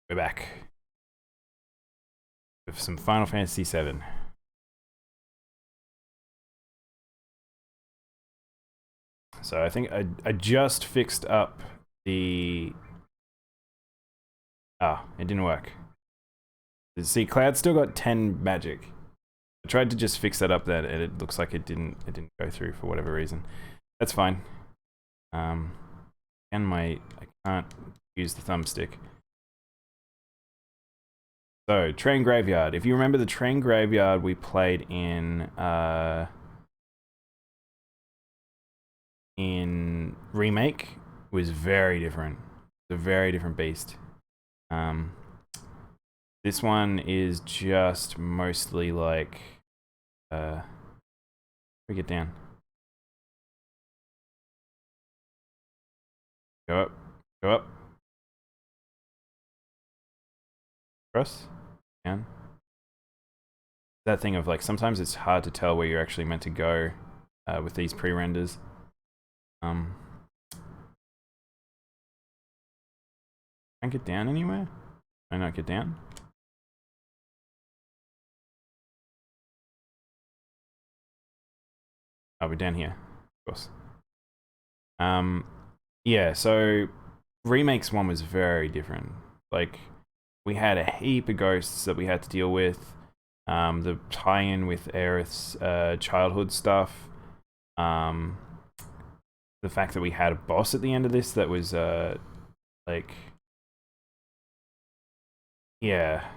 We're back with some Final Fantasy VII. So I think I just fixed up the... it didn't work. See, Cloud still got 10 magic. I tried to just fix that up then, and it looks like it didn't go through for whatever reason. That's fine. And I can't use the thumbstick. So, Train Graveyard. If you remember the Train Graveyard we played in Remake, was very different. It's a very different beast. This one is just mostly like we get down. Go up. Go up. Cross. Down. That thing of like sometimes it's hard to tell where you're actually meant to go with these pre-renders. Can't get down anywhere? Can I not get down? Oh, we're down here, of course. Yeah, so Remake's one was very different. Like, we had a heap of ghosts that we had to deal with. The tie-in with Aerith's childhood stuff. The fact that we had a boss at the end of this that was, like... Yeah. Can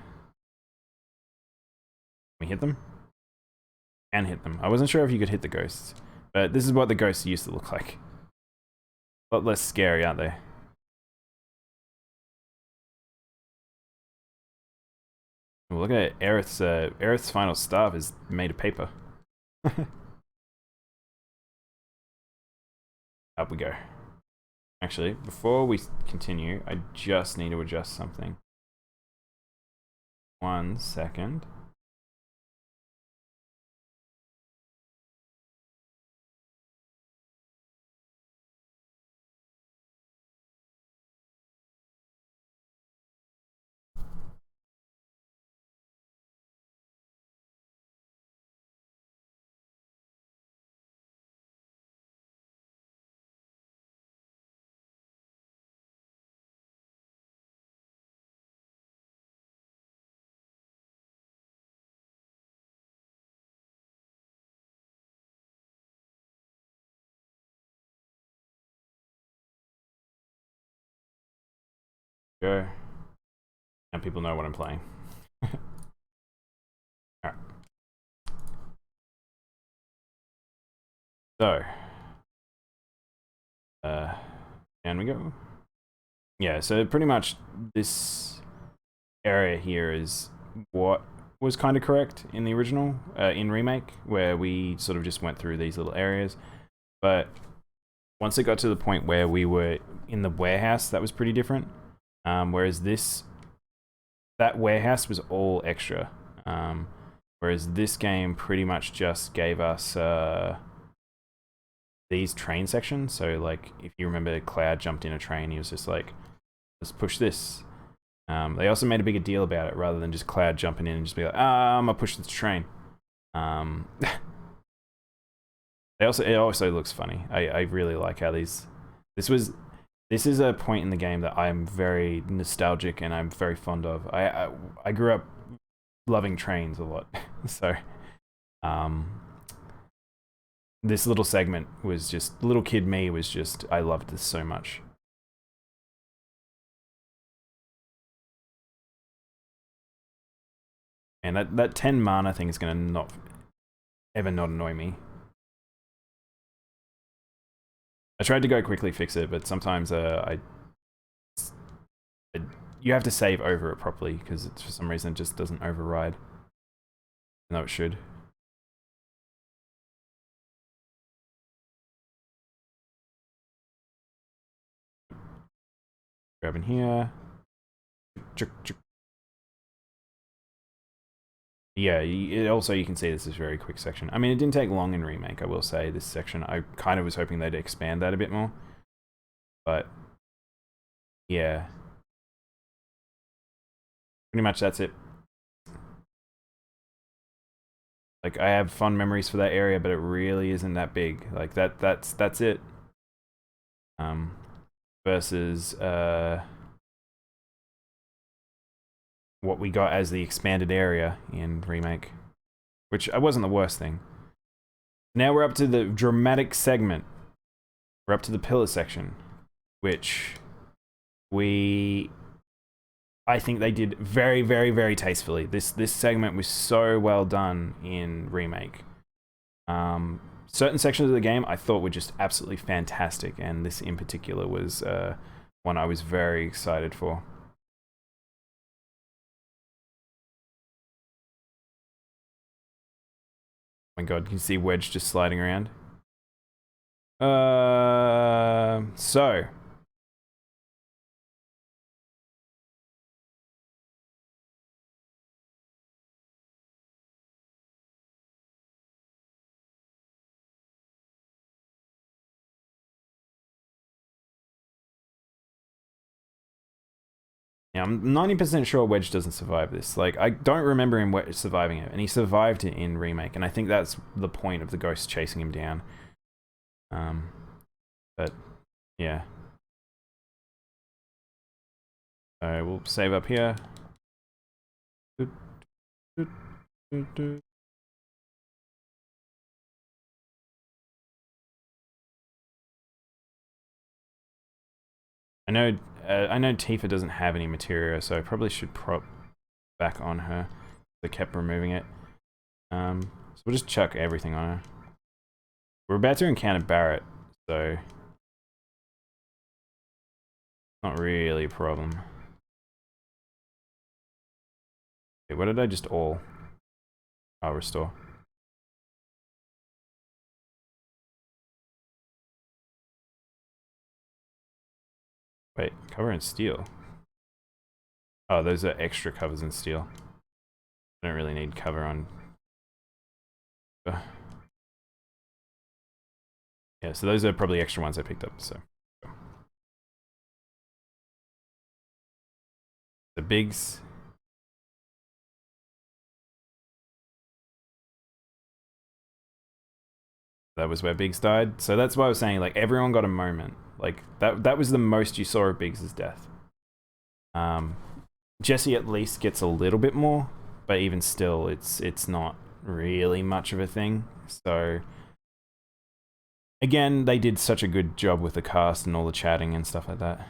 we hit them? Can hit them. I wasn't sure if you could hit the ghosts. But this is what the ghosts used to look like. A lot less scary, aren't they? Well, look at Aerith's final staff is made of paper. Up we go. Actually, before we continue, I just need to adjust something. 1 second. Go. And people know what I'm playing. Alright. So. Down we go. Yeah, so pretty much this area here is what was kind of correct in the original, in Remake, where we sort of just went through these little areas. But once it got to the point where we were in the warehouse, that was pretty different. Whereas that warehouse was all extra. Whereas this game pretty much just gave us these train sections. So like, if you remember, Cloud jumped in a train, he was just like, let's push this. They also made a bigger deal about it rather than just Cloud jumping in and just be like, I'm gonna push this train. It also looks funny. I really like how this is a point in the game that I'm very nostalgic and I'm very fond of. I grew up loving trains a lot. So this little segment was just, little kid me was just, I loved this so much. And that 10 mana thing is gonna not annoy me. I tried to go quickly fix it, but sometimes you have to save over it properly because for some reason it just doesn't override. No, it should. Grab in here. Yeah, also you can see this is a very quick section. I mean, it didn't take long in Remake, I will say, this section. I kind of was hoping they'd expand that a bit more. But, yeah. pretty much that's it. Like, I have fond memories for that area, but it really isn't that big. Like, that's it. Versus, what we got as the expanded area in Remake. Which wasn't the worst thing. Now we're up to the dramatic segment. We're up to the pillar section. Which I think they did very, very, very tastefully. This segment was so well done in Remake. Certain sections of the game I thought were just absolutely fantastic, and this in particular was one I was very excited for. Oh my god, you can see Wedge just sliding around. So yeah, I'm 90% sure Wedge doesn't survive this. Like, I don't remember him surviving it, and he survived it in Remake, and I think that's the point of the ghost chasing him down. But yeah. So we'll save up here. I know Tifa doesn't have any materia, so I probably should prop back on her. They kept removing it. So we'll just chuck everything on her. We're about to encounter Barret, so not really a problem. Okay, what did I just all? I'll restore. Wait, cover in steel. Oh, those are extra covers in steel. I don't really need cover on. Yeah, so those are probably extra ones I picked up, so. The bigs. That was where Biggs died. So that's why I was saying, like, everyone got a moment. Like, that was the most you saw of Biggs' death. Jesse at least gets a little bit more, but even still, it's not really much of a thing. So again, they did such a good job with the cast and all the chatting and stuff like that.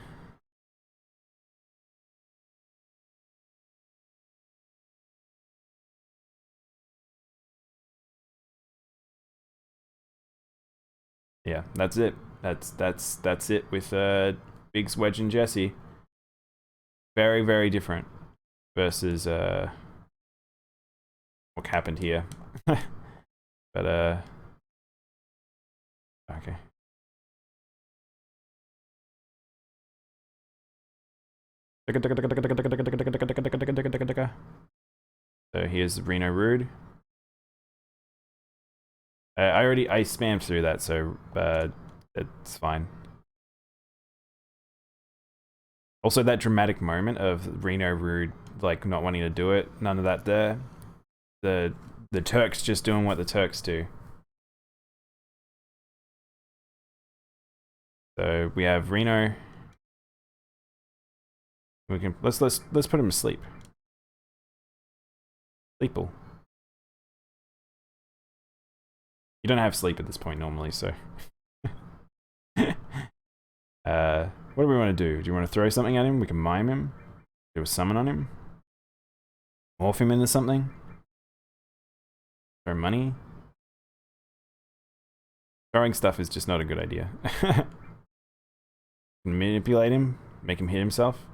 Yeah, that's it. That's it with Biggs, Wedge, and Jesse. Very, very different versus what happened here. But okay. So here's Reno Rude. I spammed through that, so it's fine. Also, that dramatic moment of Reno Rude like not wanting to do it, none of that there. The Turks just doing what the Turks do. So we have Reno. We can let's put him to sleep. Sleeple. You don't have sleep at this point normally, so. What do we want to do? Do you want to throw something at him? We can mime him. Do a summon on him. Morph him into something. Throw money. Throwing stuff is just not a good idea. Manipulate him. Make him hit himself.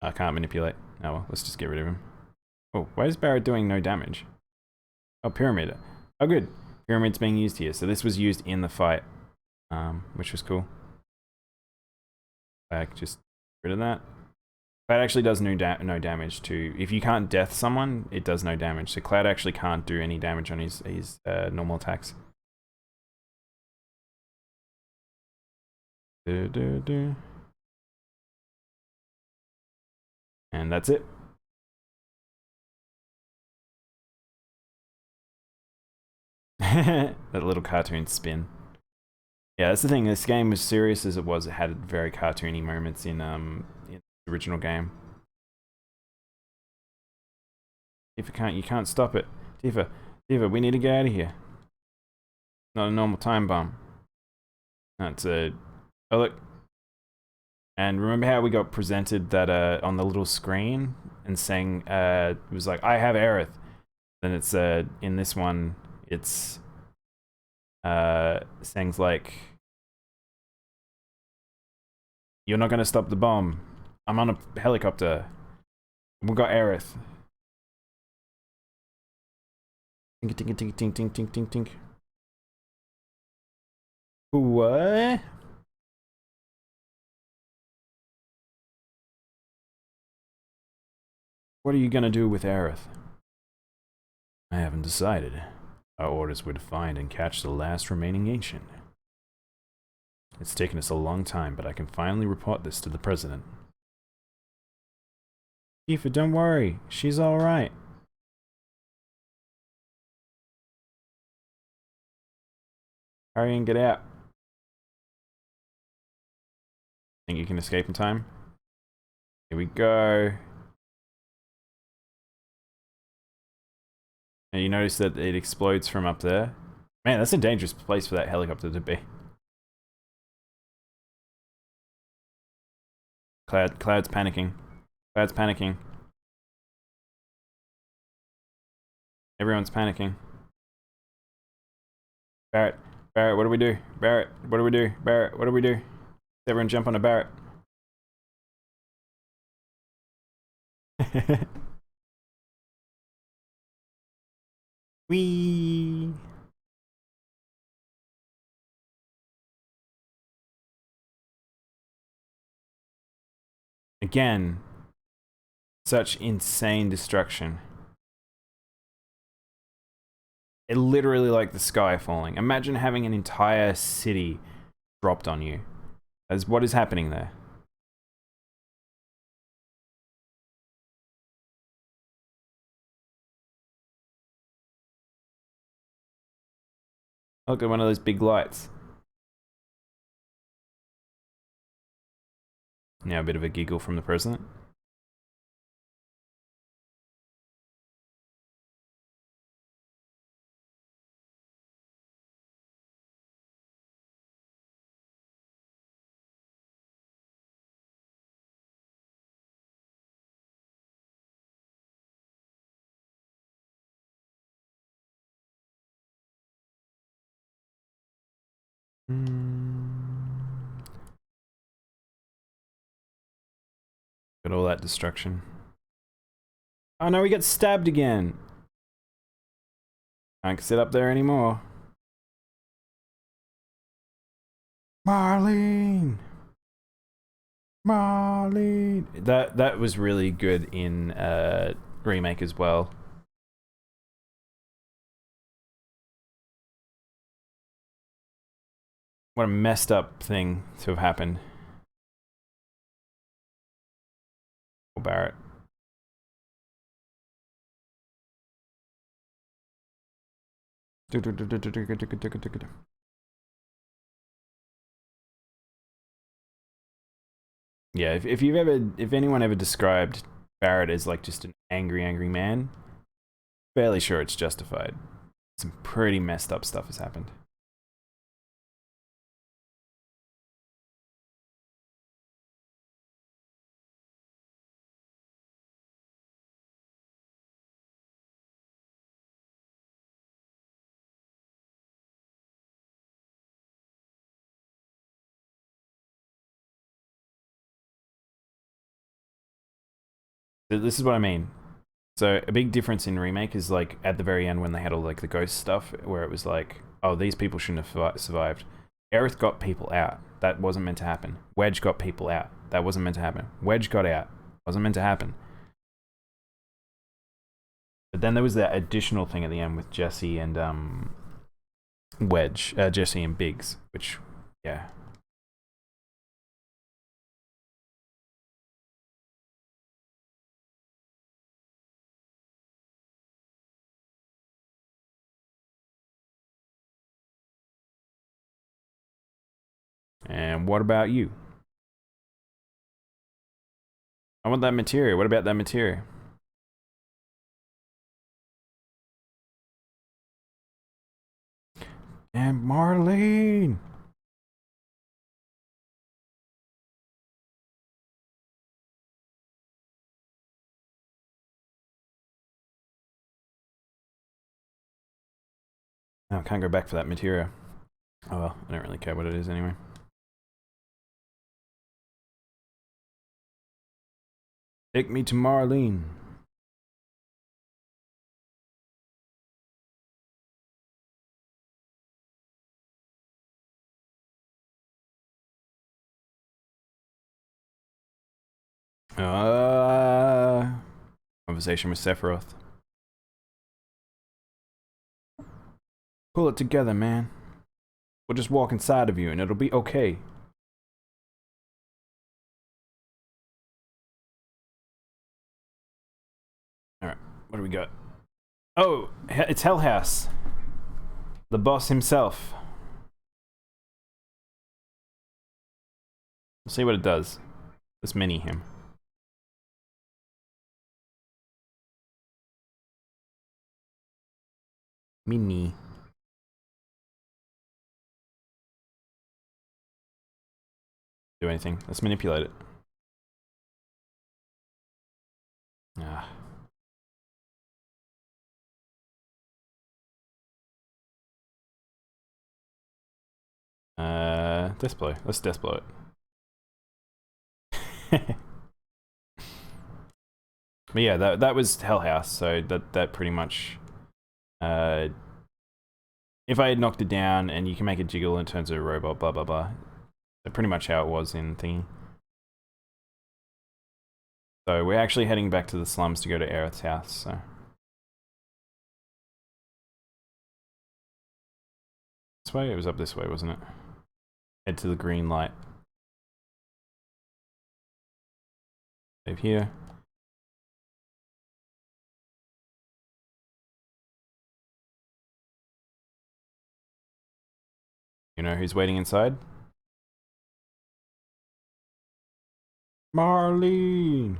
I can't manipulate. Oh well, let's just get rid of him. Oh, why is Barret doing no damage? Oh, Pyramid. Oh good. Pyramid's being used here. So this was used in the fight, which was cool. Just get rid of that. Cloud actually does no damage to... If you can't death someone, it does no damage. So Cloud actually can't do any damage on his normal attacks. And that's it. That little cartoon spin. Yeah, that's the thing. This game, as serious as it was, it had very cartoony moments in the original game. Tifa you can't stop it. Tifa, we need to get out of here. Not a normal time bomb. That's a... Oh, look. And remember how we got presented that on the little screen and saying it was like, I have Aerith. Then it's in this one it's saying like, you're not gonna stop the bomb. I'm on a helicopter. We got Aerith. Tink tink tink tink tink tink tink tink. What? What are you gonna do with Aerith? I haven't decided. Our orders were to find and catch the last remaining ancient. It's taken us a long time, but I can finally report this to the president. Tifa, don't worry. She's alright. Hurry and get out. Think you can escape in time? Here we go. And you notice that it explodes from up there. Man, that's a dangerous place for that helicopter to be. Cloud's panicking. Cloud's panicking. Everyone's panicking. Barrett, what do we do? Barrett, what do we do? Barrett, what do we do? Everyone jump on a Barrett. Whee! Again, such insane destruction. It literally like the sky falling. Imagine having an entire city dropped on you. As what is happening there? Look at one of those big lights. Now a bit of a giggle from the president. Got all that destruction. Oh no, we got stabbed again. Can't sit up there anymore. Marlene! Marlene! That was really good in Remake as well. What a messed up thing to have happened. Oh, Barrett. Yeah, if anyone ever described Barrett as like just an angry man, fairly sure it's justified. Some pretty messed up stuff has happened. This is what I mean. So a big difference in Remake is like at the very end when they had all like the ghost stuff where it was like, oh, these people shouldn't have survived. Aerith got people out. That wasn't meant to happen. Wedge got people out. That wasn't meant to happen. Wedge got out. Wasn't meant to happen. But then there was that additional thing at the end with Jesse and Wedge, Jesse and Biggs, which, yeah. And what about you? I want that materia. What about that materia? And Marlene! No, I can't go back for that materia. Oh well, I don't really care what it is anyway. Take me to Marlene. Conversation with Sephiroth. Pull it together, man. We'll just walk inside of you and it'll be okay. Alright, what do we got? Oh, it's Hell House. The boss himself. We'll see what it does. Let's mini him. Mini. Do anything. Let's manipulate it. Ah. Display. Let's display it. But yeah, that was Hell House, so that pretty much if I had knocked it down and you can make it jiggle in terms of a robot, blah blah blah. That's pretty much how it was in Thingy. So we're actually heading back to the slums to go to Aerith's house, so. This way? It was up this way, wasn't it? Head to the green light. Save here. You know who's waiting inside? Marlene!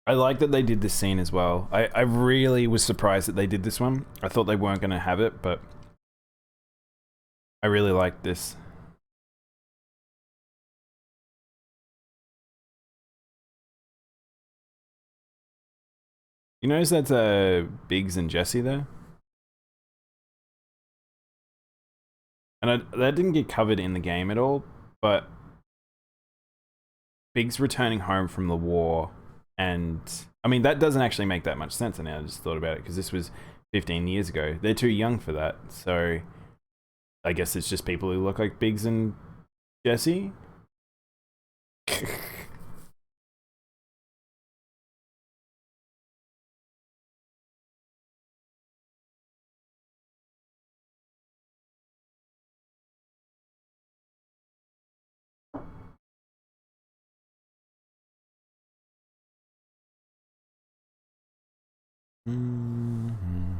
I like that they did this scene as well. I really was surprised that they did this one. I thought they weren't going to have it, but I really liked this. You notice that's Biggs and Jesse there? And that didn't get covered in the game at all, but Biggs returning home from the war, and I mean that doesn't actually make that much sense now. I just thought about it because this was 15 years ago. They're too young for that, so I guess it's just people who look like Biggs and Jesse. Mm-hmm.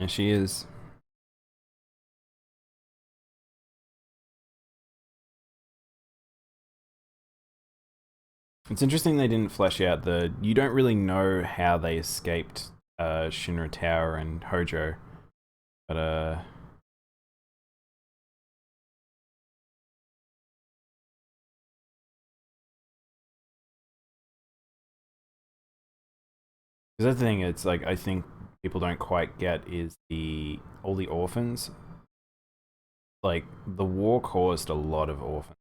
And she is. It's interesting they didn't flesh out the. You don't really know how they escaped Shinra Tower and Hojo, but because that's the thing. It's like I think people don't quite get is all the orphans. Like the war caused a lot of orphans.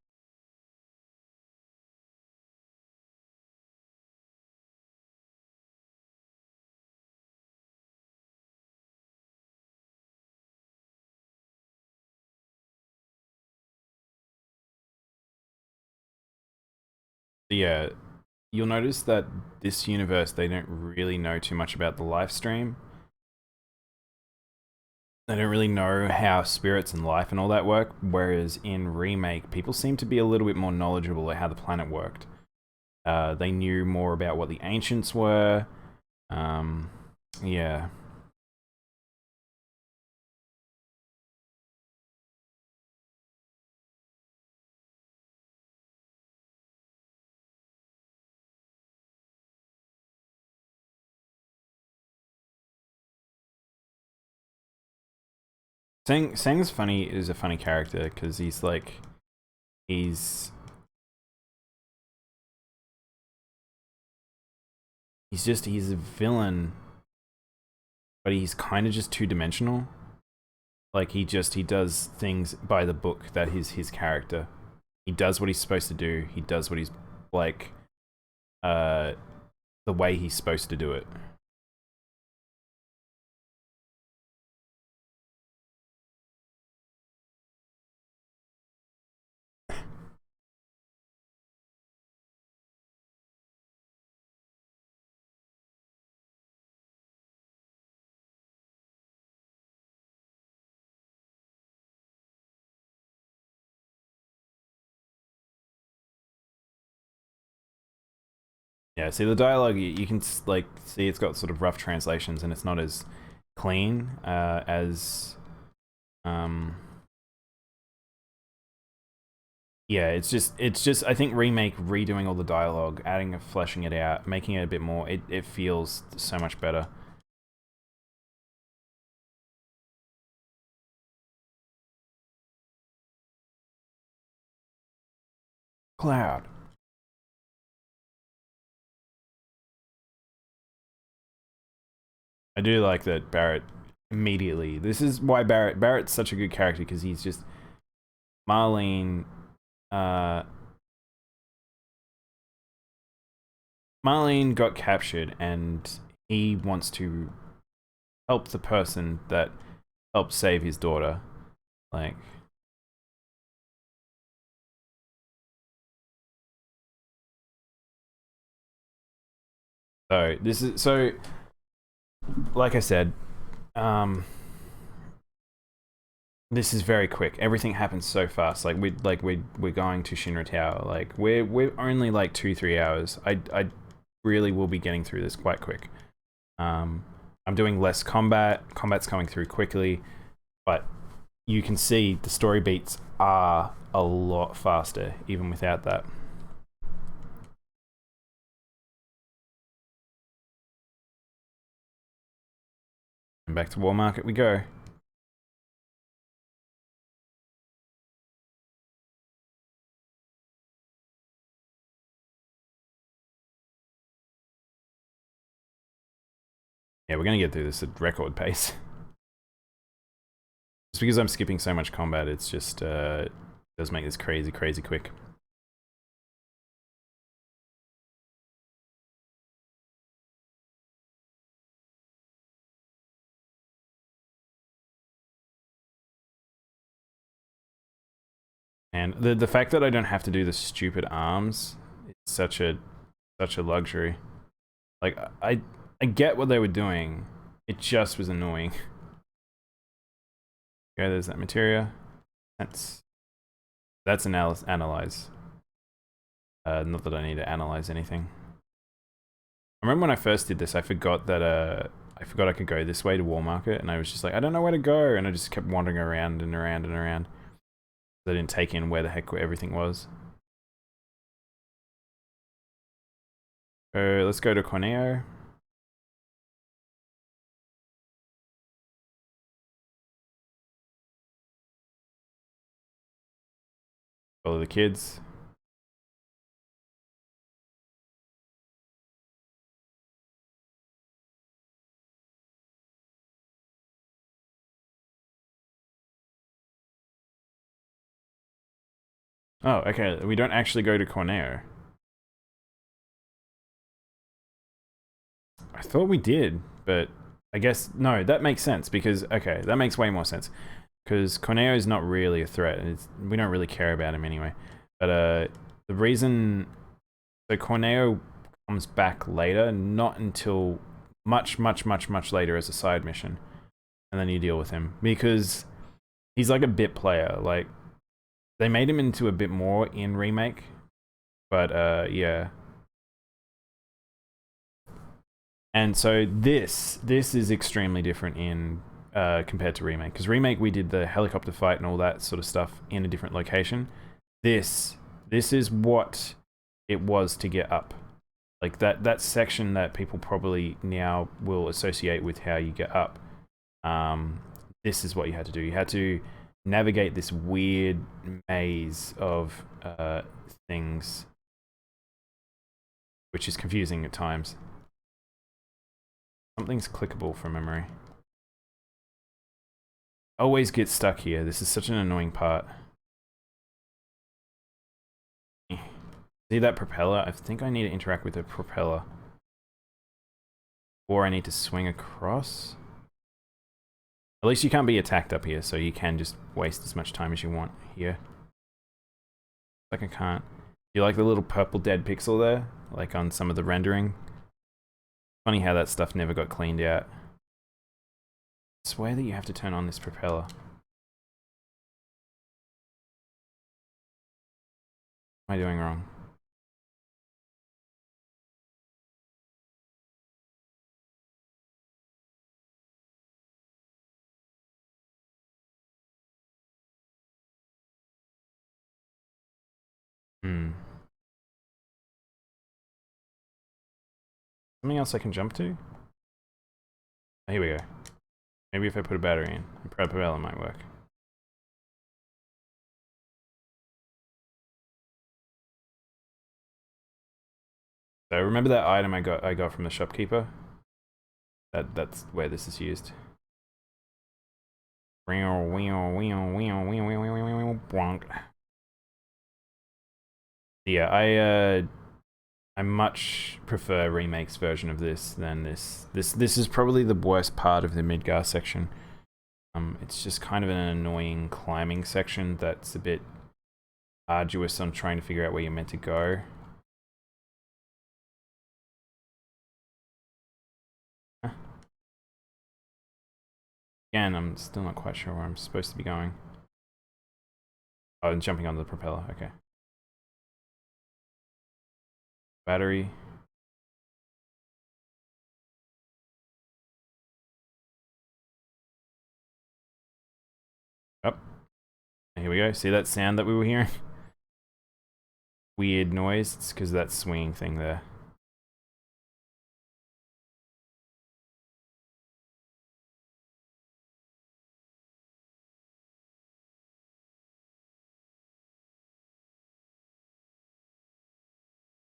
Yeah, you'll notice that this universe, they don't really know too much about the life stream. They don't really know how spirits and life and all that work, whereas in Remake, people seem to be a little bit more knowledgeable at how the planet worked. They knew more about what the ancients were. Yeah. Sang's funny is a funny character because he's like, he's he's a villain, but he's kind of just two-dimensional. Like he does things by the book. That is his character. He does what he's supposed to do. He does what he's like, uh, the way he's supposed to do it. Yeah, see the dialogue, you can like see it's got sort of rough translations and it's not as clean as yeah, it's just I think Remake redoing all the dialogue, adding fleshing it out, making it a bit more, it feels so much better. Cloud. I do like that Barrett immediately. This is why Barrett's such a good character because he's just Marlene. Uh, Marlene got captured, and he wants to help the person that helped save his daughter. Like, so this is so. Like I said, um, this is very quick. Everything happens so fast. Like we're going to Shinra Tower. Like we're only like 2-3 hours. I really will be getting through this quite quick. I'm doing less combat. Combat's coming through quickly, but you can see the story beats are a lot faster even without that. And back to War Market we go. Yeah, we're gonna get through this at record pace. Just because I'm skipping so much combat, it's just it does make this crazy quick. And the fact that I don't have to do the stupid arms is such a luxury. Like I get what they were doing. It just was annoying. Okay, there's that materia. That's analyze. Not that I need to analyze anything. I remember when I first did this, I forgot that I forgot I could go this way to War Market, and I was just like, I don't know where to go, and I just kept wandering around and around and around. I didn't take in where the heck everything was. Let's go to Corneo. Follow the kids. Oh, okay. We don't actually go to Corneo. I thought we did, but I guess no. That makes sense because okay, that makes way more sense because Corneo is not really a threat, and we don't really care about him anyway. But the reason So Corneo comes back later, not until much later as a side mission, and then you deal with him because he's like a bit player. Like they made him into a bit more in Remake, but yeah. And so this is extremely different in compared to Remake, because Remake we did the helicopter fight and all that sort of stuff in a different location. This is what it was to get up. Like that section that people probably now will associate with how you get up. This is what you had to do. You had to navigate this weird maze of things, which is confusing at times. Something's clickable from memory. Always get stuck here. This is such an annoying part. See that propeller? I think I need to interact with the propeller. Or I need to swing across. At least you can't be attacked up here, so you can just waste as much time as you want here. Like I can't. You like the little purple dead pixel there? Like on some of the rendering? Funny how that stuff never got cleaned out. I swear that you have to turn on this propeller. What am I doing wrong? Something else I can jump to? Oh, here we go. Maybe if I put a battery in, a propeller might work. So remember that item I got from the shopkeeper? That's where this is used. Yeah, I much prefer Remake's version of this than this. This is probably the worst part of the Midgar section. It's just kind of an annoying climbing section that's a bit arduous on trying to figure out where you're meant to go. Again, I'm still not quite sure where I'm supposed to be going. Oh, I'm jumping on the propeller, okay. Battery. Oh, here we go. See that sound that we were hearing? Weird noise. It's because of that swinging thing there.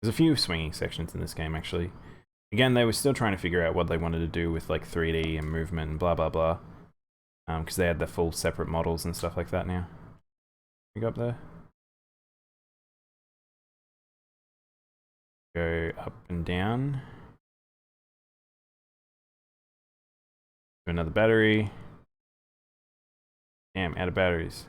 There's a few swinging sections in this game, actually. Again, they were still trying to figure out what they wanted to do with like 3D and movement and blah blah blah. Because they had the full separate models and stuff like that now. We go up there. Go up and down. Do another battery. Damn, out of batteries.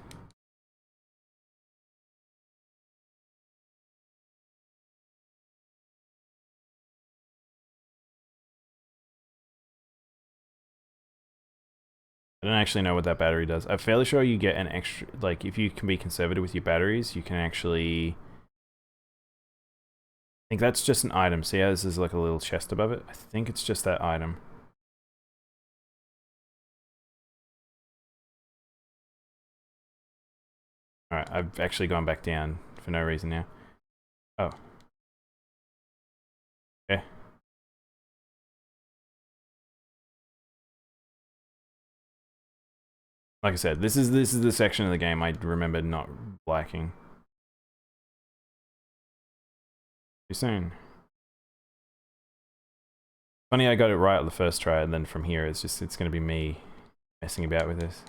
I don't actually know what that battery does. I'm fairly sure you get an extra, like, if you can be conservative with your batteries, you can actually... I think that's just an item. See how this is like a little chest above it? I think it's just that item. Alright, I've actually gone back down for no reason now. Oh. Okay. Like I said, this is the section of the game I remember not liking. Too soon. Funny I got it right at the first try, and then from here it's gonna be me messing about with this.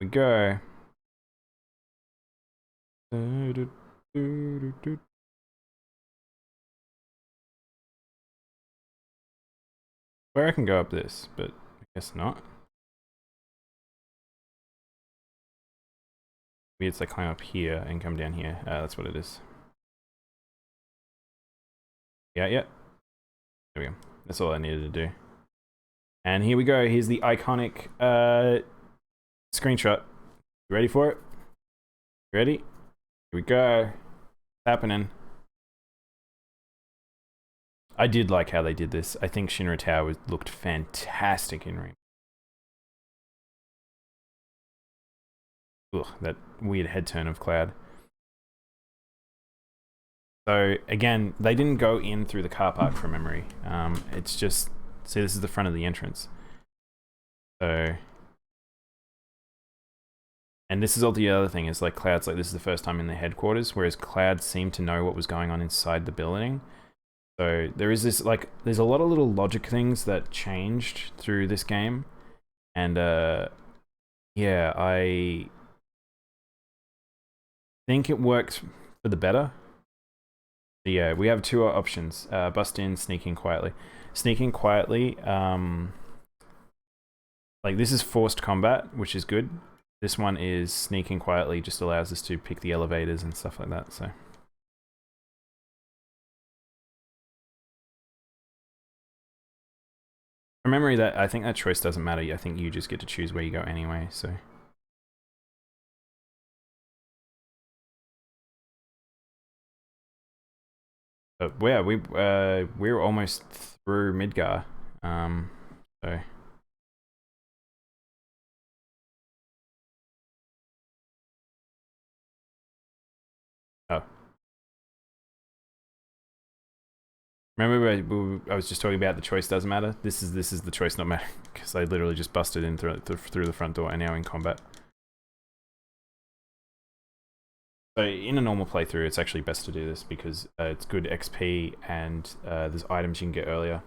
We go. Where I can go up this, but I guess not. Maybe it's like climb up here and come down here. That's what it is. Yeah, yeah. There we go. That's all I needed to do. And here we go. Here's the iconic screenshot. You ready for it? Ready? Here we go. It's happening. I did like how they did this. I think Shinra Tower looked fantastic in Remake. Ugh, that weird head turn of Cloud. So again, they didn't go in through the car park from memory. It's just, see, this is the front of the entrance. So, and this is all the other thing is like Cloud's like this is the first time in the headquarters, whereas Cloud seemed to know what was going on inside the building. So there is this like there's a lot of little logic things that changed through this game, and yeah, I think it worked for the better. So yeah, we have two options: bust in, sneak in quietly. Sneaking quietly, like this is forced combat, which is good. This one is sneaking quietly, just allows us to pick the elevators and stuff like that. So. From memory, that I think that choice doesn't matter. I think you just get to choose where you go anyway. So. But yeah, we're almost through Midgar. So. Oh. Remember I was just talking about the choice doesn't matter? This is the choice not matter because I literally just busted in through the front door and now in combat. So in a normal playthrough, it's actually best to do this because it's good XP and there's items you can get earlier.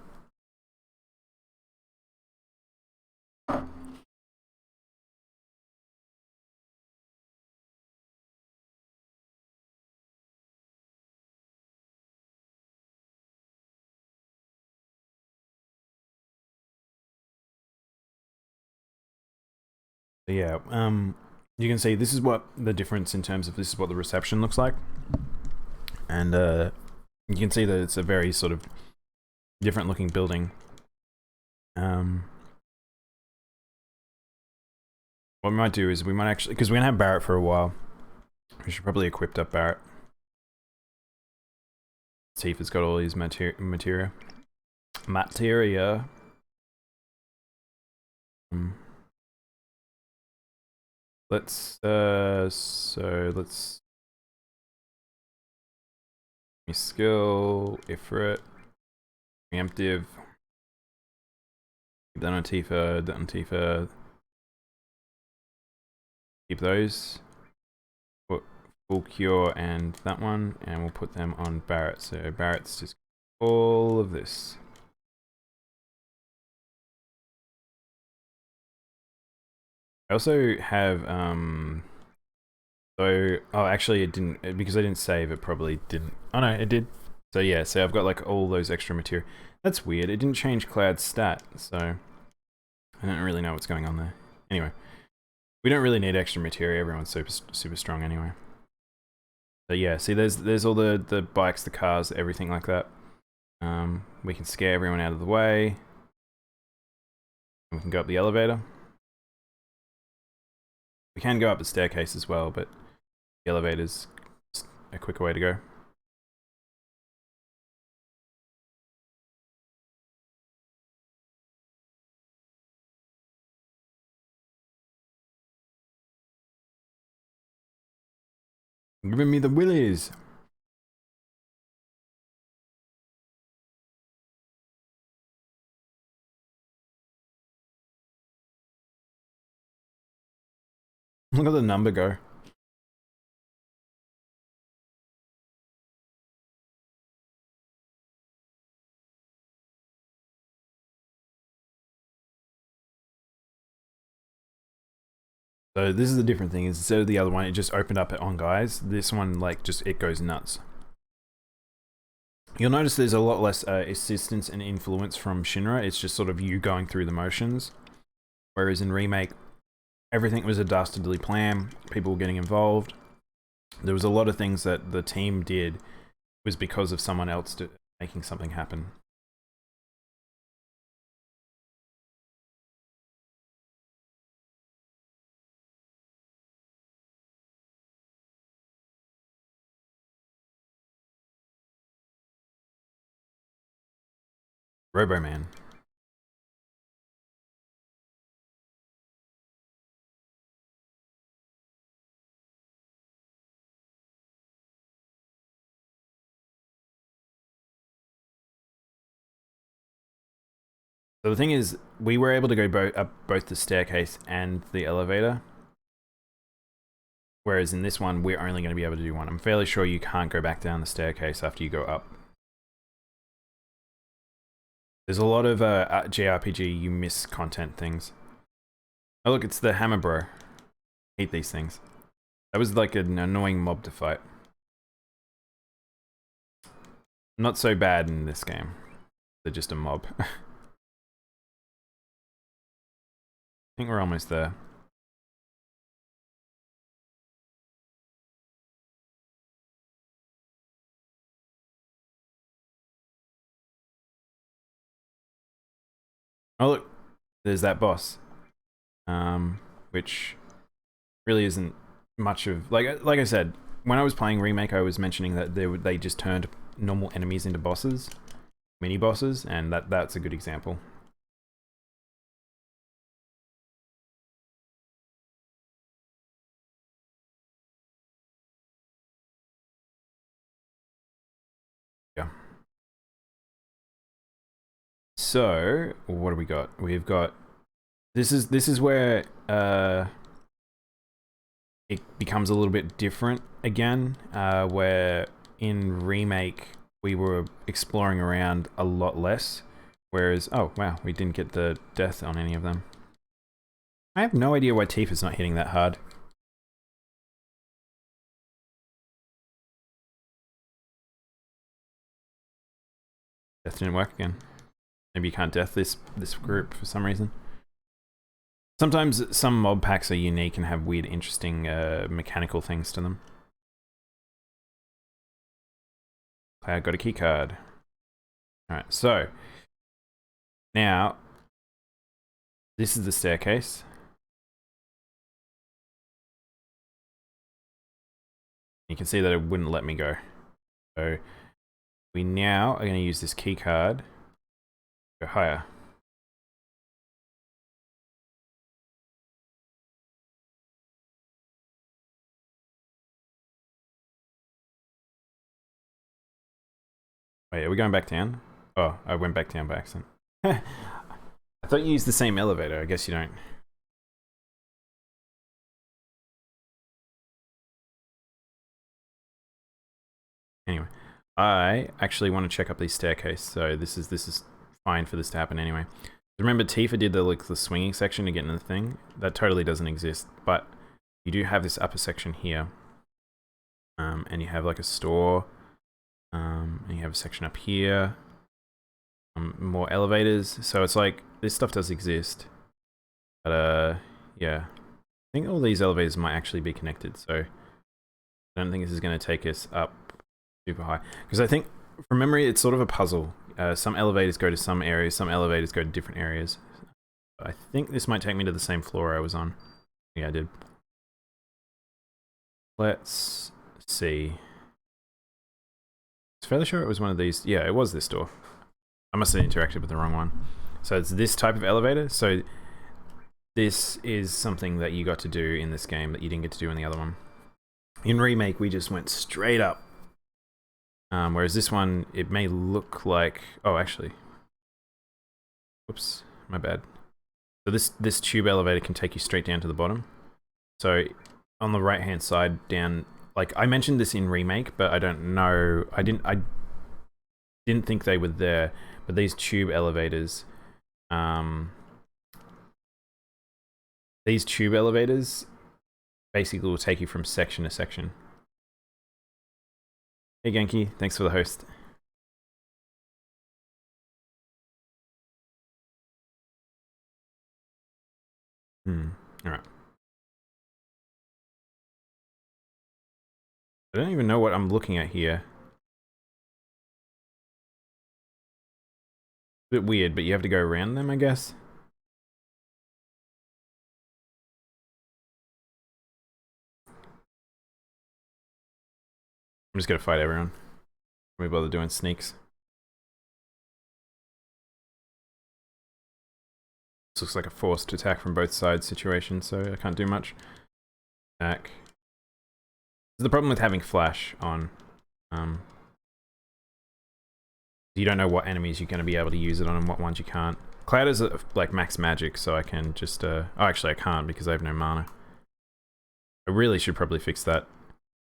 So yeah, you can see this is what the difference in terms of this is what the reception looks like, and you can see that it's a very sort of different looking building. What we might do is we might actually, because we're gonna have Barrett for a while, we should probably equip up Barrett. See if it's got all these materia. Let's so let's skill Ifrit preemptive. Done on Tifa. Keep those. Put full cure and that one, and we'll put them on Barrett. So Barrett's just all of this. I also have so oh actually it didn't because I didn't save it probably didn't. Oh no, it did. So yeah, so I've got like all those extra material. That's weird. It didn't change Cloud's stat, so I don't really know what's going on there. Anyway, we don't really need extra material. Everyone's super strong anyway. So yeah, see there's all the bikes, the cars, everything like that. We can scare everyone out of the way. We can go up the elevator. We can go up the staircase as well, but the elevator's a quicker way to go. Giving me the willies. Look at the number go. So this is the different thing. Is instead of the other one, it just opened up on guys. This one, like, just it goes nuts. You'll notice there's a lot less assistance and influence from Shinra. It's just sort of you going through the motions. Whereas in Remake, everything was a dastardly plan. People were getting involved. There was a lot of things that the team did was because of someone else making something happen. Robo-Man. So the thing is, we were able to go up both the staircase and the elevator. Whereas in this one, we're only going to be able to do one. I'm fairly sure you can't go back down the staircase after you go up. There's a lot of JRPG you miss content things. Oh look, it's the hammer bro. Hate these things. That was like an annoying mob to fight. Not so bad in this game. They're just a mob. I think we're almost there. Oh look, there's that boss. Which really isn't much of like I said, when I was playing Remake, I was mentioning that they just turned normal enemies into bosses, mini bosses, and that's a good example. Yeah. So what do we got? We've got this is where it becomes a little bit different again, where in Remake we were exploring around a lot less, whereas, oh wow, we didn't get the death on any of them. I have no idea why Tifa's not hitting that hard. Death didn't work again. Maybe you can't death this group for some reason. Sometimes some mob packs are unique and have weird, interesting mechanical things to them. I got a key card. Alright, so now this is the staircase. You can see that it wouldn't let me go. So we now are going to use this key card to go higher. Oh yeah, we're going back down. Oh, I went back down by accident. I thought you used the same elevator. I guess you don't. Anyway, I actually want to check up these staircase, so this is fine for this to happen anyway. Remember, Tifa did the swinging section to get into the thing. That totally doesn't exist, but you do have this upper section here, and you have like a store, and you have a section up here, more elevators. So it's like this stuff does exist, but yeah, I think all these elevators might actually be connected. So I don't think this is going to take us up super high, because I think from memory it's sort of a puzzle. Some elevators go to some areas, some elevators go to different areas. I think this might take me to the same floor I was on. Yeah, I did. Let's see. I was fairly sure it was one of these. Yeah, it was this door. I must have interacted with the wrong one. So it's this type of elevator. So this is something that you got to do in this game that you didn't get to do in the other one. In Remake, we just went straight up. Whereas this one, it may look like... Oh, actually. Whoops, my bad. So this tube elevator can take you straight down to the bottom. So on the right-hand side, down... Like, I mentioned this in Remake, but I don't know... I didn't think they were there. But these tube elevators... these tube elevators basically will take you from section to section. Hey Genki, thanks for the host. Alright. I don't even know what I'm looking at here. A bit weird, but you have to go around them, I guess. I'm just gonna fight everyone. Let me bother doing sneaks. This looks like a forced attack from both sides situation, so I can't do much. Attack. The problem with having flash on. You don't know what enemies you're going to be able to use it on and what ones you can't. Cloud is like max magic, so I can just oh, actually I can't because I have no mana. I really should probably fix that.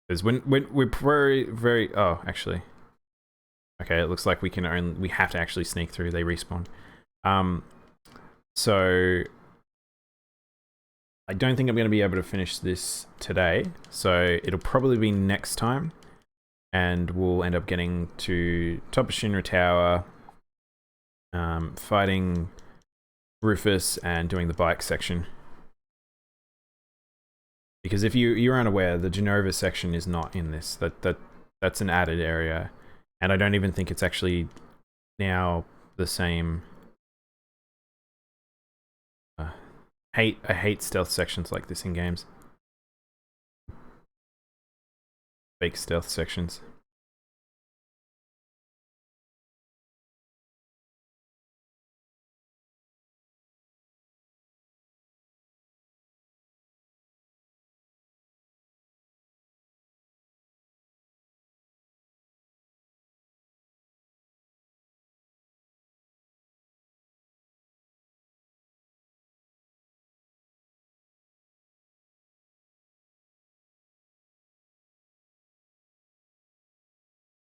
Because when we're very oh, actually. Okay, it looks like we have to actually sneak through. They respawn. So I don't think I'm going to be able to finish this today, so it'll probably be next time. And we'll end up getting to top of Shinra Tower, fighting Rufus and doing the bike section. Because if you're unaware, the Genova section is not in this. That's an added area, and I don't even think it's actually now the same. I hate stealth sections like this in games. Fake stealth sections.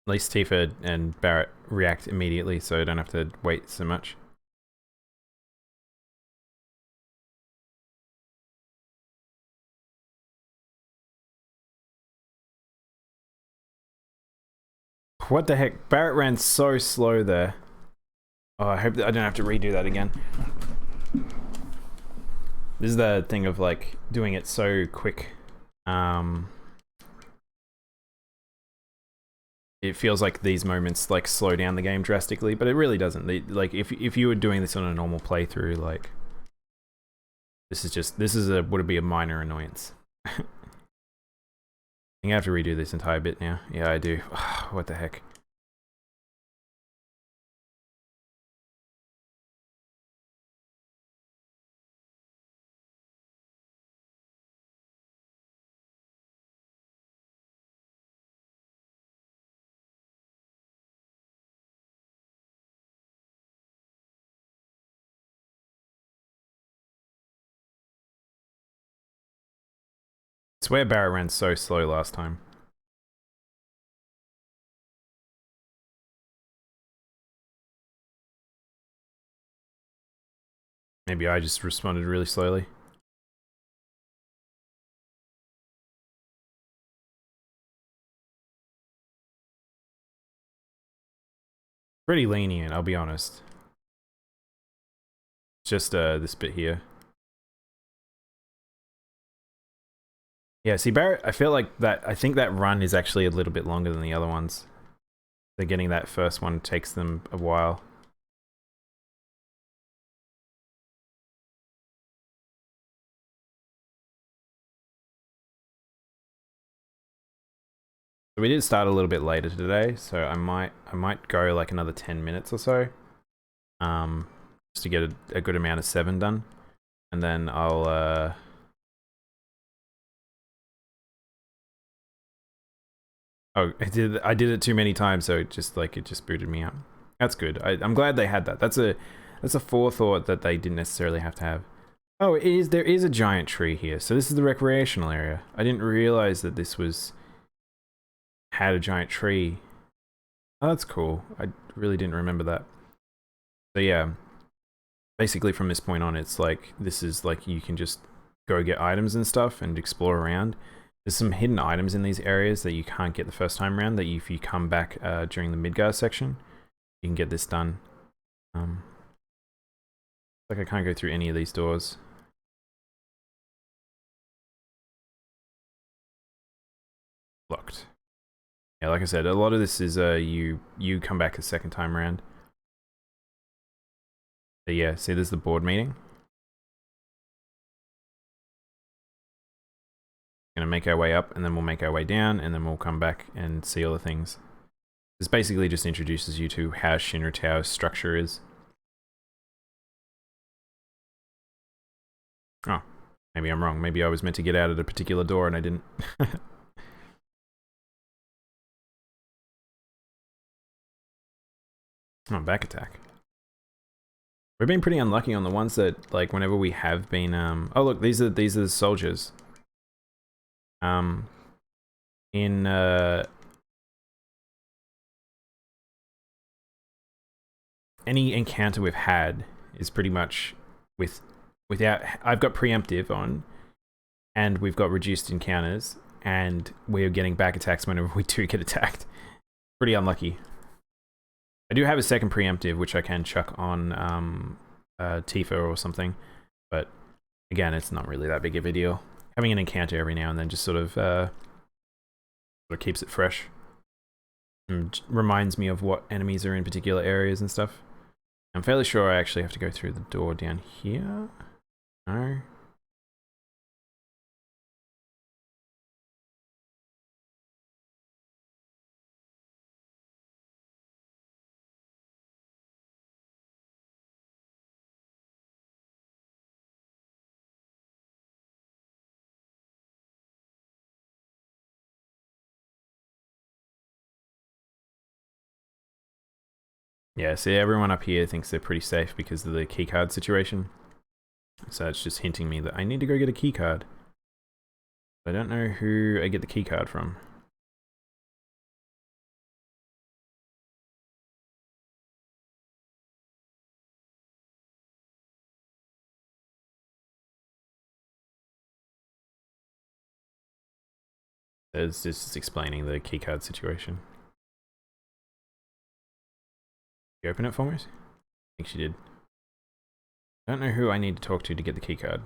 At least Tifa and Barrett react immediately, so I don't have to wait so much. What the heck? Barrett ran so slow there. Oh, I hope that I don't have to redo that again. This is the thing of like doing it so quick. It feels like these moments like slow down the game drastically, but it really doesn't. Like if you were doing this on a normal playthrough, like this would be a minor annoyance. I think I have to redo this entire bit now. Yeah, I do. What the heck? I swear Barrett ran so slow last time. Maybe I just responded really slowly. Pretty lenient, I'll be honest. Just this bit here. Yeah, see Barrett, I feel like I think that run is actually a little bit longer than the other ones. So getting that first one takes them a while. So we did start a little bit later today, so I might go like another 10 minutes or so. Just to get a good amount of 7 done. And then I'll oh, I did it too many times, so it just booted me out. That's good. I'm glad they had that. That's a forethought that they didn't necessarily have to have. Oh, there is a giant tree here. So this is the recreational area. I didn't realize that this had a giant tree. Oh, that's cool. I really didn't remember that. So yeah, basically from this point on, it's like, this is like, you can just go get items and stuff and explore around. There's some hidden items in these areas that you can't get the first time around, that if you come back during the Midgar section, you can get this done. Like I can't go through any of these doors. Locked. Yeah, like I said, a lot of this is you come back a second time around. But yeah, see, there's the board meeting. Gonna make our way up, and then we'll make our way down, and then we'll come back and see all the things. This basically just introduces you to how Shinra Tower's structure is. Oh, maybe I'm wrong. Maybe I was meant to get out at a particular door and I didn't. Oh, back attack. We've been pretty unlucky on the ones that, like, whenever we have been, oh look, these are the soldiers. In, any encounter we've had is pretty much without, I've got preemptive on, and we've got reduced encounters, and we're getting back attacks whenever we do get attacked. Pretty unlucky. I do have a second preemptive, which I can chuck on Tifa or something, but again, it's not really that big of a deal. Having an encounter every now and then just sort of keeps it fresh. And reminds me of what enemies are in particular areas and stuff. I'm fairly sure I actually have to go through the door down here. No. Yeah, see, everyone up here thinks they're pretty safe because of the keycard situation. So it's just hinting me that I need to go get a keycard. I don't know who I get the keycard from. It's just explaining the keycard situation. You open it for me? I think she did. I don't know who I need to talk to get the keycard.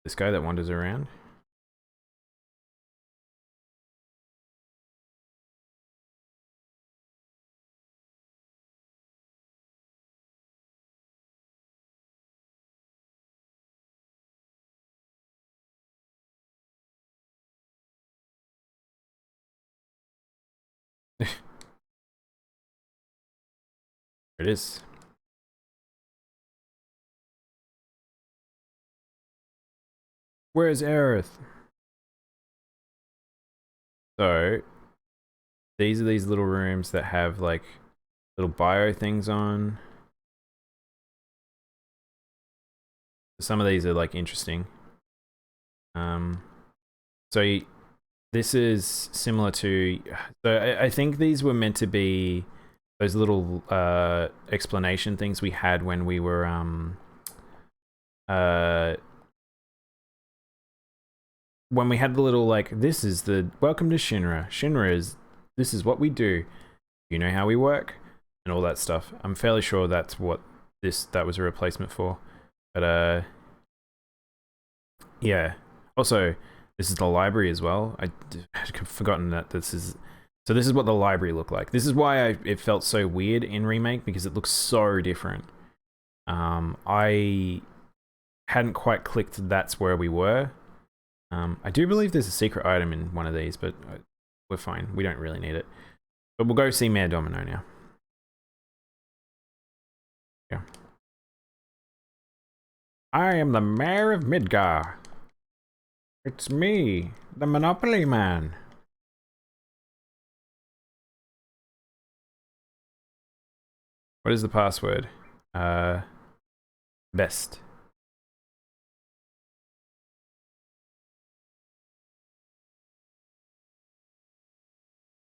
This guy that wanders around? It is. Where's Aerith? So, these are these little rooms that have like little bio things on. Some of these are like interesting. So this is similar to. So I think these were meant to be those little explanation things we had when we were when we had the little like, this is the welcome to Shinra. Shinra is, this is what we do. You know how we work and all that stuff. I'm fairly sure that's what that was a replacement for. But yeah. Also, this is the library as well. I had forgotten that this is. So this is what the library looked like. This is why it felt so weird in Remake, because it looks so different. I hadn't quite clicked that's where we were. I do believe there's a secret item in one of these, but we're fine. We don't really need it. But we'll go see Mayor Domino now. Yeah. I am the Mayor of Midgar. It's me, the Monopoly Man. What is the password? Best.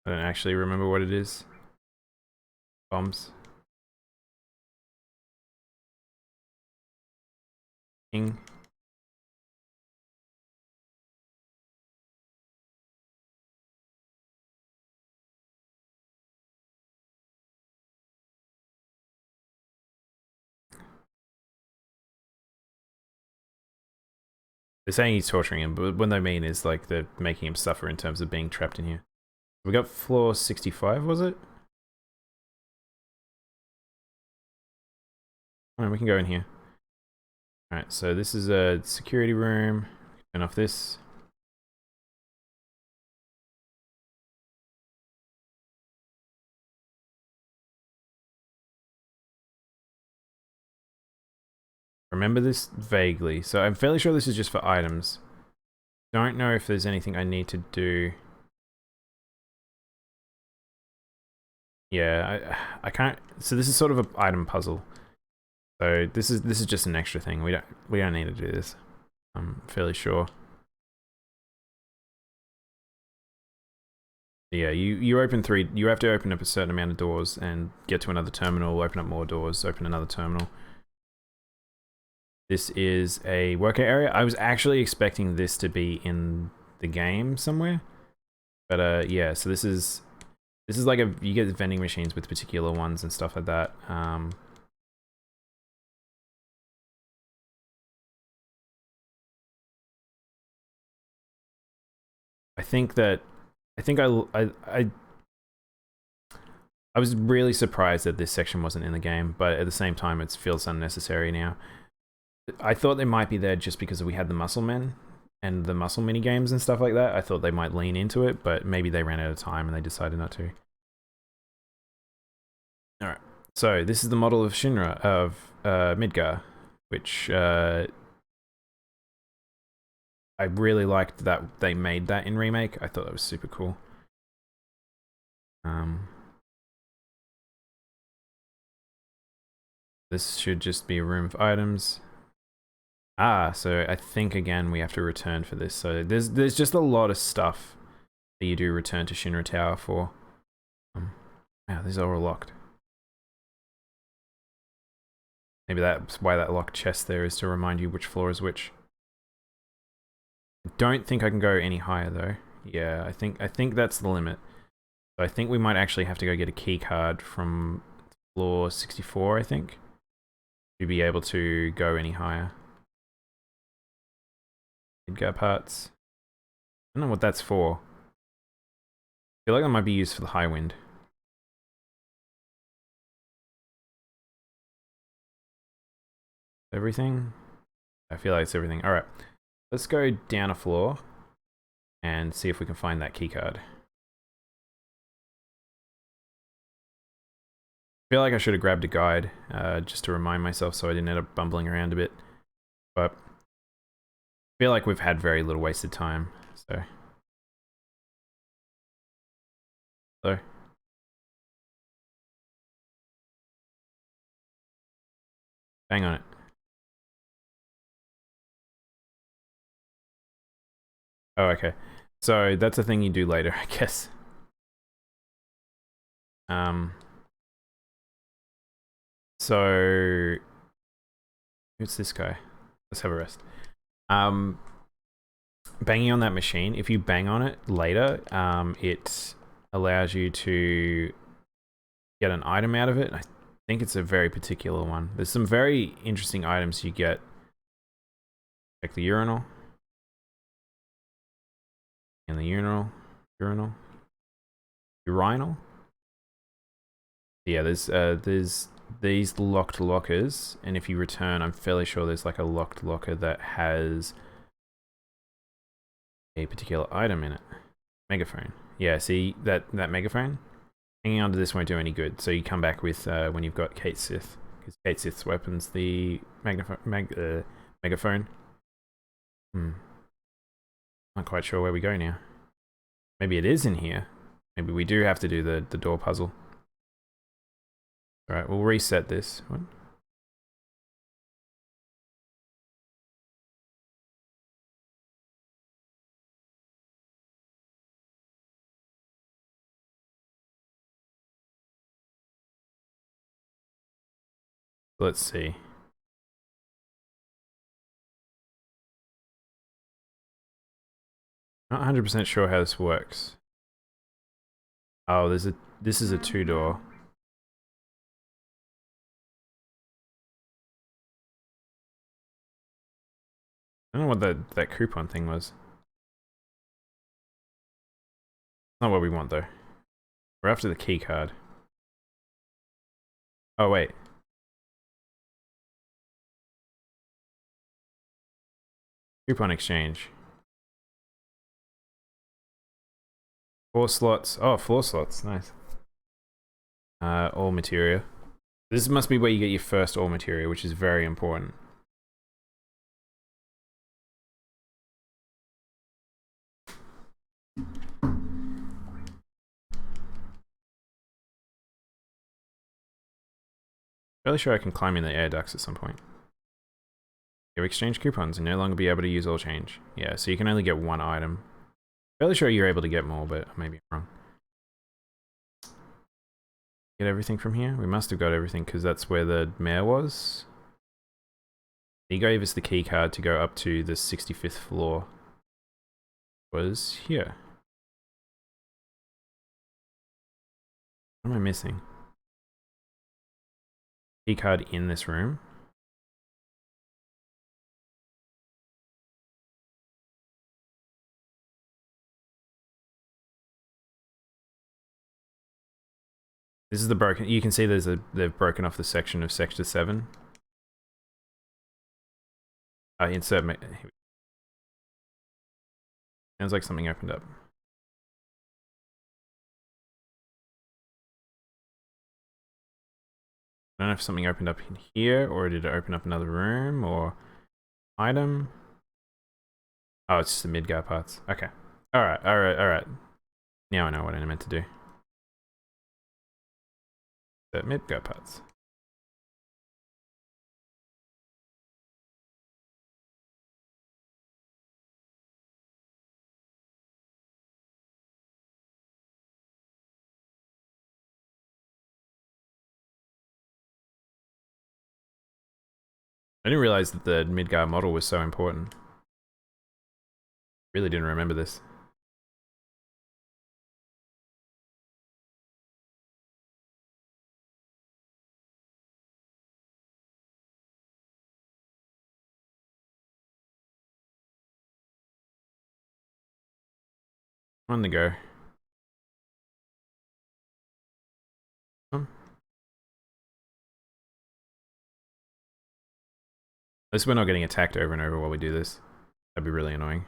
I don't actually remember what it is. Bombs. King. They're saying he's torturing him, but what they mean is like they're making him suffer in terms of being trapped in here. We got floor 65, was it? Oh, we can go in here. Alright, so this is a security room. Turn off this. Remember this vaguely. So I'm fairly sure this is just for items. Don't know if there's anything I need to do. Yeah, I can't. So this is sort of an item puzzle. So this is just an extra thing. We don't need to do this. I'm fairly sure. Yeah, you open three. You have to open up a certain amount of doors and get to another terminal. Open up more doors. Open another terminal. This is a workout area. I was actually expecting this to be in the game somewhere, but yeah. So this is like you get vending machines with particular ones and stuff like that. I think I was really surprised that this section wasn't in the game, but at the same time, it feels unnecessary now. I thought they might be there just because we had the muscle men and the muscle mini games and stuff like that. I thought they might lean into it, but maybe they ran out of time and they decided not to. All right. So this is the model of Shinra of Midgar, which I really liked that they made that in Remake. I thought that was super cool. This should just be a room of items. Ah, so I think again we have to return for this. So there's just a lot of stuff that you do return to Shinra Tower for. Wow, these are all locked. Maybe that's why that locked chest there is to remind you which floor is which. I don't think I can go any higher though. Yeah, I think that's the limit. So I think we might actually have to go get a key card from floor 64, I think, to be able to go any higher. Midgar parts. I don't know what that's for. I feel like that might be used for the high wind. Everything? I feel like it's everything. Alright. Let's go down a floor and see if we can find that key card. I feel like I should have grabbed a guide just to remind myself so I didn't end up bumbling around a bit. But I feel like we've had very little wasted time, so. Bang on it. Oh, okay. So that's a thing you do later, I guess. So who's this guy? Let's have a rest. Banging on that machine, if you bang on it later, it allows you to get an item out of it. I think it's a very particular one. There's some very interesting items you get. Check the urinal. And the urinal. Urinal? Yeah, there's these locked lockers, and if you return, I'm fairly sure there's like a locked locker that has a particular item in it. Megaphone. Yeah, see that megaphone? Hanging onto this won't do any good, so you come back with when you've got Kate Sith, because Kate Sith's weapon's the megaphone. Not quite sure where we go now. Maybe it is in here. Maybe we do have to do the door puzzle. Alright, we'll reset this. What? Let's see. Not 100% sure how this works. Oh, this is a two-door. I don't know what that coupon thing was. Not what we want though. We're after the key card. Oh wait. Coupon exchange. 4 slots. Oh, 4 slots. Nice. All materia. This must be where you get your first all materia, which is very important. Fairly sure I can climb in the air ducts at some point. You exchange coupons and no longer be able to use all change. Yeah, so you can only get 1 item. Fairly sure you're able to get more, but I may be wrong. Get everything from here? We must have got everything because that's where the mayor was. He gave us the key card to go up to the 65th floor. Was here. What am I missing? Key card in this room. This is the broken. You can see they've broken off the section of Sector 7. Insert. Sounds like something opened up. I don't know if something opened up in here, or did it open up another room, or item? Oh, it's just the Midgar parts. Okay. Alright, alright, alright. Now I know what I meant to do. The Midgar parts. I didn't realize that the Midgar model was so important. Really didn't remember this. On the go. At least we're not getting attacked over and over while we do this. That'd be really annoying.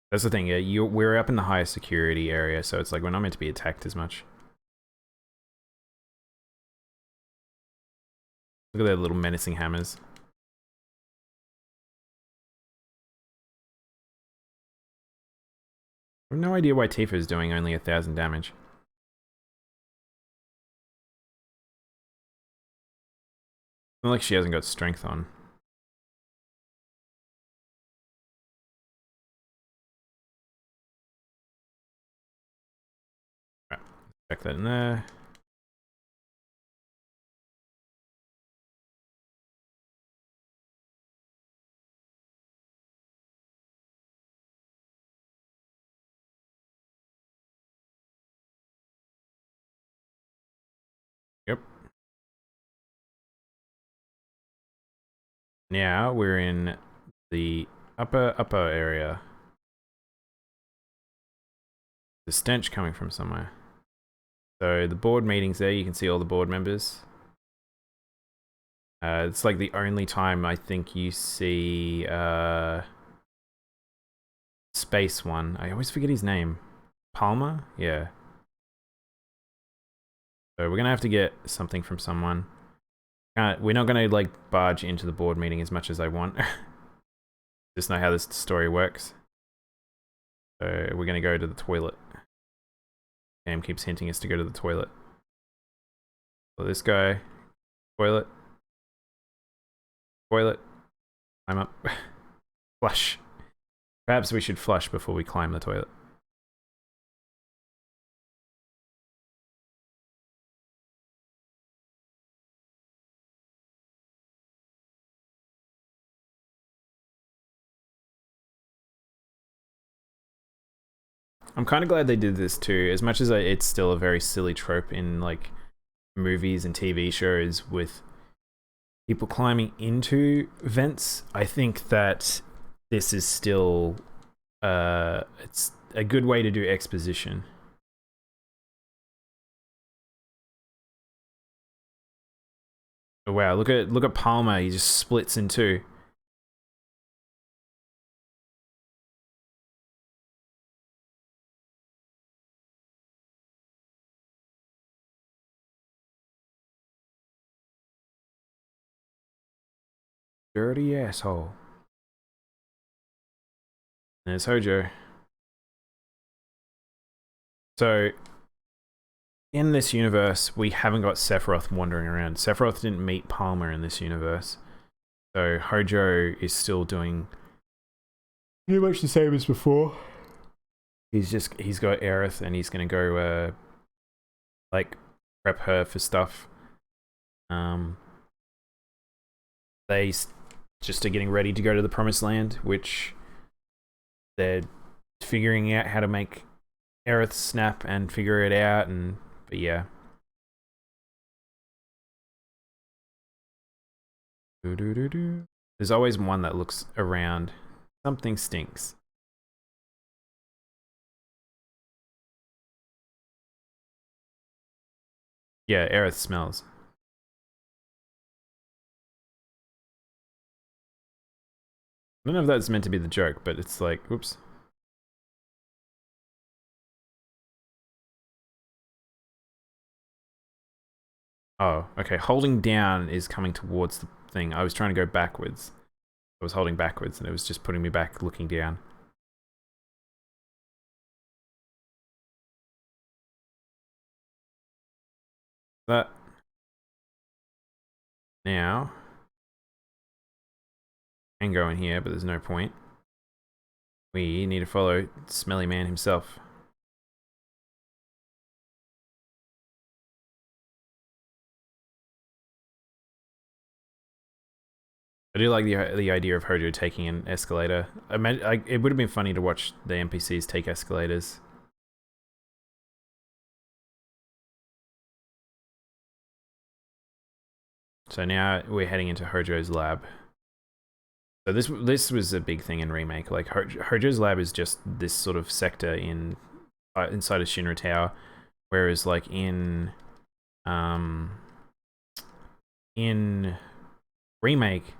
That's the thing, yeah, we're up in the highest security area, so it's like we're not meant to be attacked as much. Look at their little menacing hammers. I have no idea why Tifa is doing only 1,000 damage. Not like she hasn't got strength on. Right, check that in there. Yep. Now we're in the upper area. The stench coming from somewhere. So the board meeting's there, you can see all the board members. It's like the only time I think you see Space One. I always forget his name. Palmer? Yeah. So we're gonna have to get something from someone. We're not gonna like barge into the board meeting as much as I want. Just know how this story works. So we're gonna go to the toilet. Cam keeps hinting us to go to the toilet. So this guy, toilet, toilet, climb up, flush. Perhaps we should flush before we climb the toilet. I'm kind of glad they did this too, as much as it's still a very silly trope in like movies and TV shows with people climbing into vents. I think that this is still it's a good way to do exposition. Oh, wow, look at Palmer, he just splits in two. Dirty asshole. There's Hojo. So, in this universe, we haven't got Sephiroth wandering around. Sephiroth didn't meet Palmer in this universe. So, Hojo is still doing pretty much the same as before. He's got Aerith and he's gonna go, like, prep her for stuff. They just are getting ready to go to the Promised Land, which they're figuring out how to make Aerith snap and figure it out, but yeah. There's always one that looks around. Something stinks. Yeah, Aerith smells. I don't know if that's meant to be the joke, but it's like, oops. Oh, okay. Holding down is coming towards the thing. I was trying to go backwards. I was holding backwards and it was just putting me back looking down. But now I can go in here, but there's no point. We need to follow Smelly Man himself. I do like the idea of Hojo taking an escalator. It would have been funny to watch the NPCs take escalators. So now we're heading into Hojo's lab. So this was a big thing in Remake. Like Hojo's lab is just this sort of sector inside of Shinra Tower, whereas like in Remake,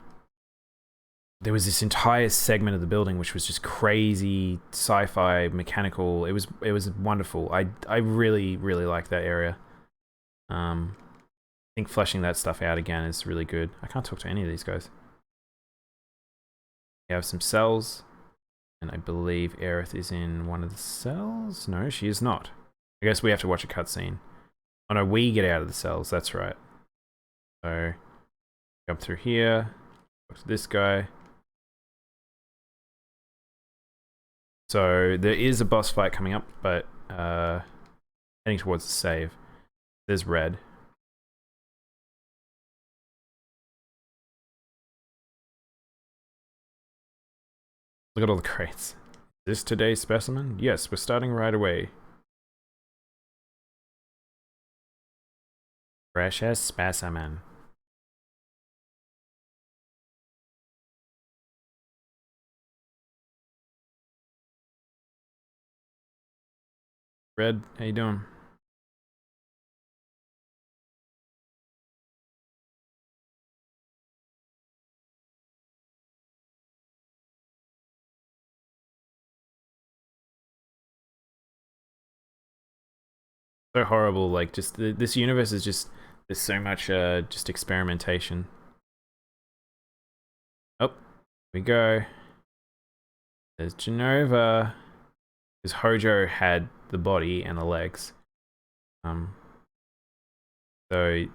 there was this entire segment of the building which was just crazy sci-fi mechanical. It was wonderful. I really like that area. I think fleshing that stuff out again is really good. I can't talk to any of these guys. We have some cells, and I believe Aerith is in one of the cells. No, she is not. I guess we have to watch a cutscene. Oh no, we get out of the cells. That's right. So jump through here. Talk to this guy. So there is a boss fight coming up, but heading towards the save. There's red. Look at all the crates. Is this today's specimen? Yes, we're starting right away. Precious specimen. Red, how you doing? So horrible. Like, just this universe is just there's so much just experimentation. Oh, here we go. There's Genova. Because Hojo had the body and the legs. So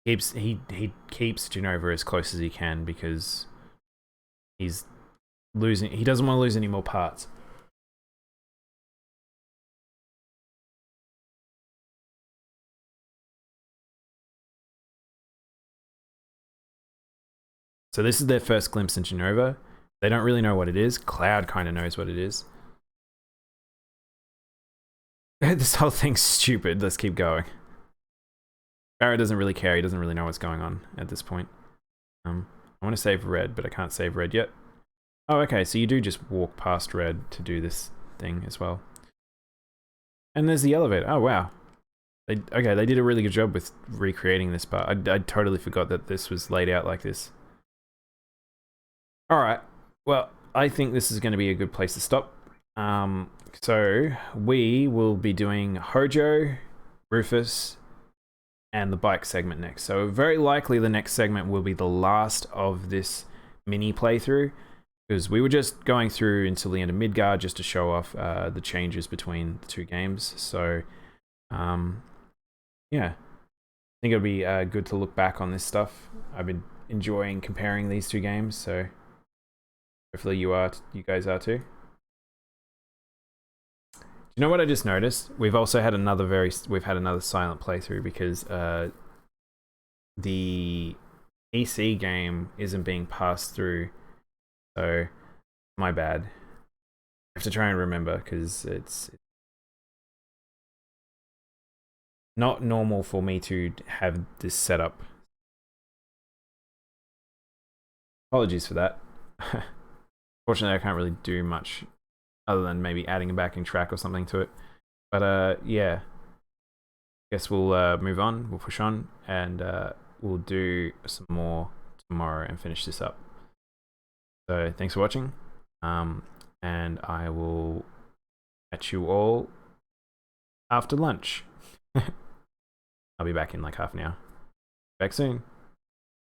he keeps Genova as close as he can because he doesn't want to lose any more parts. So this is their first glimpse in Genova. They don't really know what it is. Cloud kind of knows what it is. This whole thing's stupid. Let's keep going. Barrett doesn't really care. He doesn't really know what's going on at this point. I want to save red, but I can't save red yet. Oh, okay, so you do just walk past red to do this thing as well. And there's the elevator. Oh, wow. They did a really good job with recreating this part. I totally forgot that this was laid out like this. Alright, well, I think this is going to be a good place to stop. So, we will be doing Hojo, Rufus, and the bike segment next. So very likely the next segment will be the last of this mini playthrough, because we were just going through until the end of Midgar just to show off the changes between the two games. So yeah, I think it'll be good to look back on this stuff. I've been enjoying comparing these two games, so hopefully you guys are too. You know what I just noticed? We've also had another silent playthrough because the PC game isn't being passed through, so my bad. I have to try and remember because it's not normal for me to have this set up. Apologies for that. Fortunately, I can't really do much other than maybe adding a backing track or something to it. But yeah, guess we'll move on. We'll push on, and we'll do some more tomorrow and finish this up. So thanks for watching, and I will catch you all after lunch. I'll be back in like half an hour. Back soon.